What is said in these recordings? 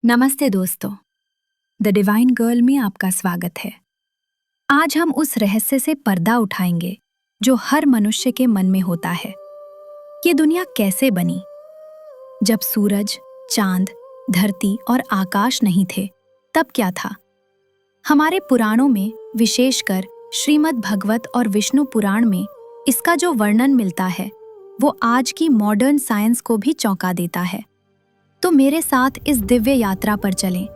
नमस्ते दोस्तों, the divine girl में आपका स्वागत है। आज हम उस रहस्य से पर्दा उठाएंगे जो हर मनुष्य के मन में होता है। ये दुनिया कैसे बनी? जब सूरज, चांद, धरती और आकाश नहीं थे, तब क्या था? हमारे पुराणों में, विशेषकर श्रीमद् भागवत और विष्णु पुराण में इसका जो वर्णन मिलता है, वो आज की मॉडर्न साइंस को भी चौंका देता है। तो मेरे साथ इस दिव्य यात्रा पर चलें,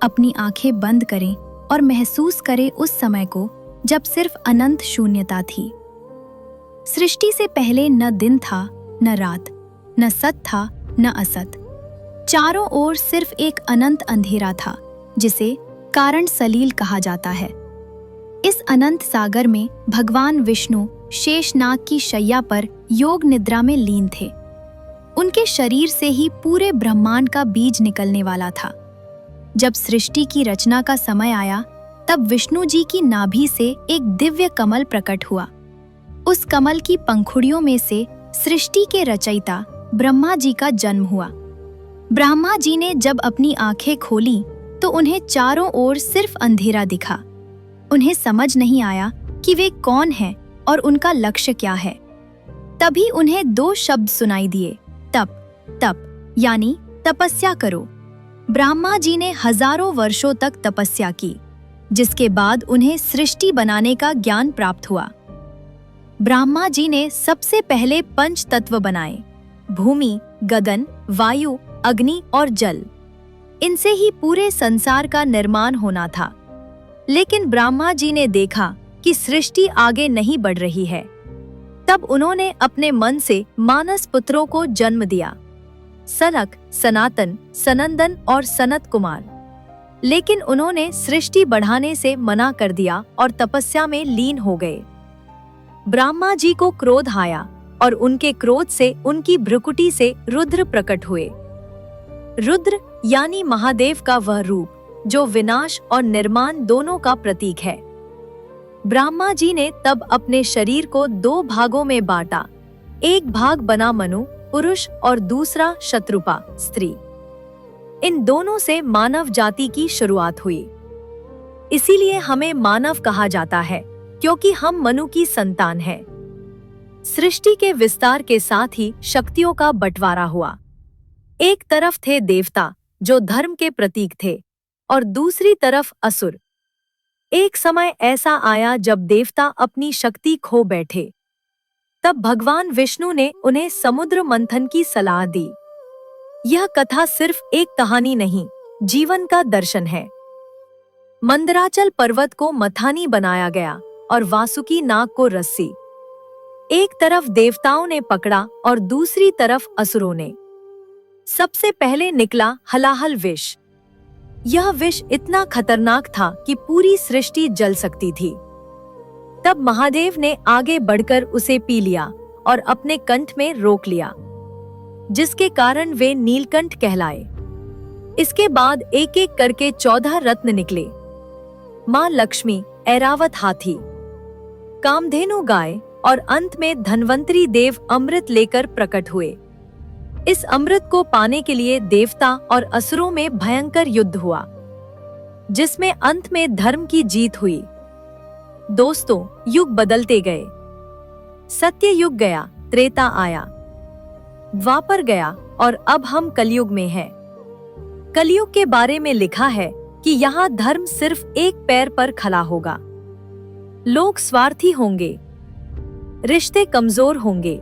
अपनी आंखें बंद करें और महसूस करें उस समय को जब सिर्फ अनंत शून्यता थी। सृष्टि से पहले न दिन था, न रात, न सत था, न असत। चारों ओर सिर्फ एक अनंत अंधेरा था, जिसे कारण सलील कहा जाता है। इस अनंत सागर में भगवान विष्णु शेषनाग की शैया पर योग निद्रा में लीन थे। उनके शरीर से ही पूरे ब्रह्मांड का बीज निकलने वाला था। जब सृष्टि की रचना का समय आया, तब विष्णु जी की नाभि से एक दिव्य कमल प्रकट हुआ। उस कमल की पंखुड़ियों में से सृष्टि के रचयिता ब्रह्मा जी का जन्म हुआ। ब्रह्मा जी ने जब अपनी आंखें खोली तो उन्हें चारों ओर सिर्फ अंधेरा दिखा। उन्हें समझ नहीं आया कि वे कौन हैं और उनका लक्ष्य क्या है। तभी उन्हें दो शब्द सुनाई दिए, तप यानी तपस्या करो। ब्रह्मा जी ने हजारों वर्षों तक तपस्या की, जिसके बाद उन्हें सृष्टि बनाने का ज्ञान प्राप्त हुआ। ब्रह्मा जी ने सबसे पहले पंच तत्व बनाए: भूमि, गगन, वायु, अग्नि और जल। इनसे ही पूरे संसार का निर्माण होना था। लेकिन ब्रह्मा जी ने देखा कि सृष्टि आगे नहीं बढ़ रही है। तब उन्होंने अपने मन से मानस पुत्रों को जन्म दिया: सनक, सनातन, सनंदन और सनत कुमार। लेकिन उन्होंने सृष्टि बढ़ाने से मना कर दिया और तपस्या में लीन हो गए। ब्रह्मा जी को क्रोध आया और उनके क्रोध से उनकी भ्रुकुटी से रुद्र प्रकट हुए। रुद्र यानी महादेव का वह रूप जो विनाश और निर्माण दोनों का प्रतीक है। ब्रह्मा जी ने तब अपने शरीर को दो भागों में बांटा। एक भाग बना मनु, पुरुष, और दूसरा शत्रुपा, स्त्री। इन दोनों से मानव जाति की शुरुआत हुई। इसीलिए हमें मानव कहा जाता है, क्योंकि हम मनु की संतान हैं। सृष्टि के विस्तार के साथ ही शक्तियों का बंटवारा हुआ। एक तरफ थे देवता जो धर्म के प्रतीक थे, और दूसरी तरफ असुर। एक समय ऐसा आया जब देवता अपनी शक्ति खो बैठे। तब भगवान विष्णु ने उन्हें समुद्र मंथन की सलाह दी। यह कथा सिर्फ एक कहानी नहीं, जीवन का दर्शन है। मंदराचल पर्वत को मथानी बनाया गया और वासुकी नाग को रस्सी। एक तरफ देवताओं ने पकड़ा और दूसरी तरफ असुरों ने। सबसे पहले निकला हलाहल विष। यह विष इतना खतरनाक था कि पूरी सृष्टि जल सकती थी। तब महादेव ने आगे बढ़कर उसे पी लिया और अपने कंठ में रोक लिया, जिसके कारण वे नीलकंठ कहलाए। इसके बाद एक एक करके 14 रत्न निकले: मां लक्ष्मी, ऐरावत हाथी, कामधेनु गाय, और अंत में धन्वंतरी देव अमृत लेकर प्रकट हुए। इस अमृत को पाने के लिए देवता और असुरों में भयंकर युद्ध हुआ, जिसमें अंत में धर्म की जीत हुई। दोस्तों, युग बदलते गए। सत्य युग गया, त्रेता आया, द्वापर गया, और अब हम कलयुग में हैं। कलयुग के बारे में लिखा है कि यहाँ धर्म सिर्फ एक पैर पर खड़ा होगा। लोग स्वार्थी होंगे, रिश्ते कमजोर होंगे,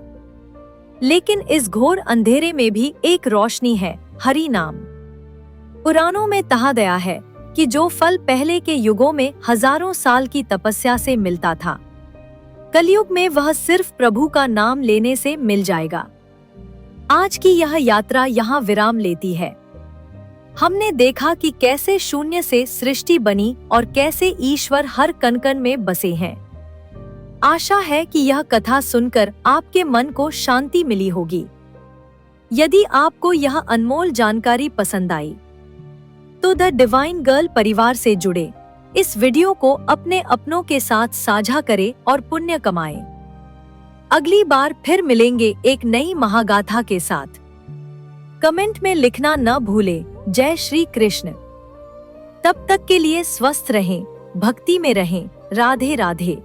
लेकिन इस घोर अंधेरे में भी एक रोशनी है, हरि नाम। पुराणों में कहा गया है कि जो फल पहले के युगों में हजारों साल की तपस्या से मिलता था, कलयुग में वह सिर्फ प्रभु का नाम लेने से मिल जाएगा। आज की यह यात्रा यहाँ विराम लेती है। हमने देखा कि कैसे शून्य से सृष्टि बनी और कैसे ईश्वर हर कण कण में बसे हैं। आशा है कि यह कथा सुनकर आपके मन को शांति मिली होगी। यदि आपको यह अनमोल जानकारी पसंद आई, तो द डिवाइन गर्ल परिवार से जुड़े इस वीडियो को अपने अपनों के साथ साझा करें और पुण्य कमाएं। अगली बार फिर मिलेंगे एक नई महागाथा के साथ। कमेंट में लिखना न भूले, जय श्री कृष्ण। तब तक के लिए स्वस्थ रहें, भक्ति में रहें। राधे राधे।